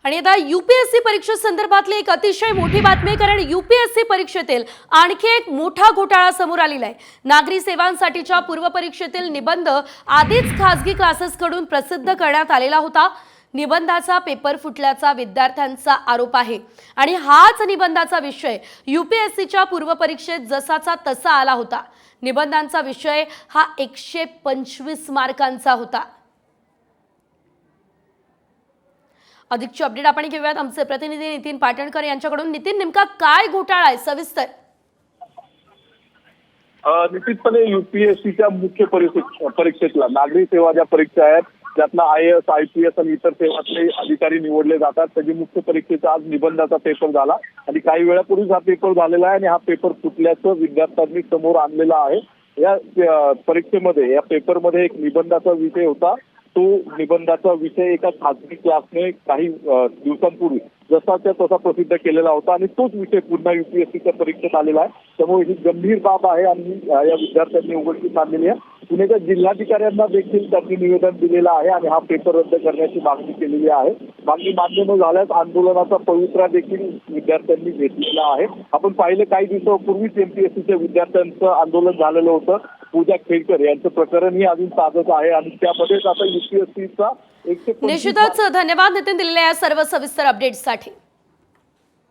आणि आता यूपीएससी परीक्षे संदर्भातली एक अतिशय मोठी बातमी आहे, कारण यूपीएससी परीक्षेतील आणखी एक मोठा घोटाळा समोर आलेला आहे। नागरी सेवांसाठीच्या पूर्व परीक्षेतील निबंध आधीच खासगी क्लासेसकडून प्रसिद्ध करण्यात आलेला होता। निबंधाचा पेपर फुटल्याचा विद्यार्थ्यांचा आरोप आहे आणि हाच निबंधाचा विषय यूपीएससीच्या पूर्व परीक्षेत जसाचा तसा आला होता। निबंधांचा विषय हा 125 मार्कांचा होता। अधिकची अपडेट आपण घेऊयात आमचे प्रतिनिधी नितीन पाटणकर यांच्याकडून। नितीन, नेमका काय घोटाळा आहे, सविस्तर? निश्चितपणे यूपीएससीच्या मुख्य परीक्षेतला नागरी सेवा ज्या परीक्षा आहेत त्यातला IAS, IPS आणि इतर सेवातले अधिकारी निवडले जातात, त्याची मुख्य परीक्षेचा आज निबंधाचा पेपर झाला आणि काही वेळापूर्वीच हा पेपर झालेला आहे आणि हा पेपर फुटल्याचं विद्यार्थ्यांनी समोर आणलेलं आहे। या परीक्षेमध्ये, या पेपरमध्ये एक निबंधाचा विषय होता। तो निबंधाचा विषय एका खासगी क्लासने काही दिवसांपूर्वी जसाच्या तसा प्रसिद्ध केलेला होता आणि तोच विषय पुन्हा यूपीएससीच्या परीक्षेत आलेला आहे। त्यामुळे ही गंभीर बाब आहे आणि या विद्यार्थ्यांनी उघडकीस आणलेली आहे। पुण्याच्या जिल्हाधिकाऱ्यांना देखील त्यांनी निवेदन दिलेलं आहे आणि हा पेपर रद्द करण्याची मागणी केलेली आहे। मागणी मान्य न झाल्यास आंदोलनाचा पवित्रा देखील विद्यार्थ्यांनी घेतलेला आहे। आपण पाहिलं काही दिवसापूर्वीच एमपीएससीच्या विद्यार्थ्यांचं आंदोलन झालेलं होतं। पूजा खेडकर यांचं प्रकरणही अजून ताजंच आहे आणि त्यामध्येच आता यूपीएससीचा निश्चितच धन्यवाद नितीन, दिलेल्या या सर्व सविस्तर अपडेट्ससाठी।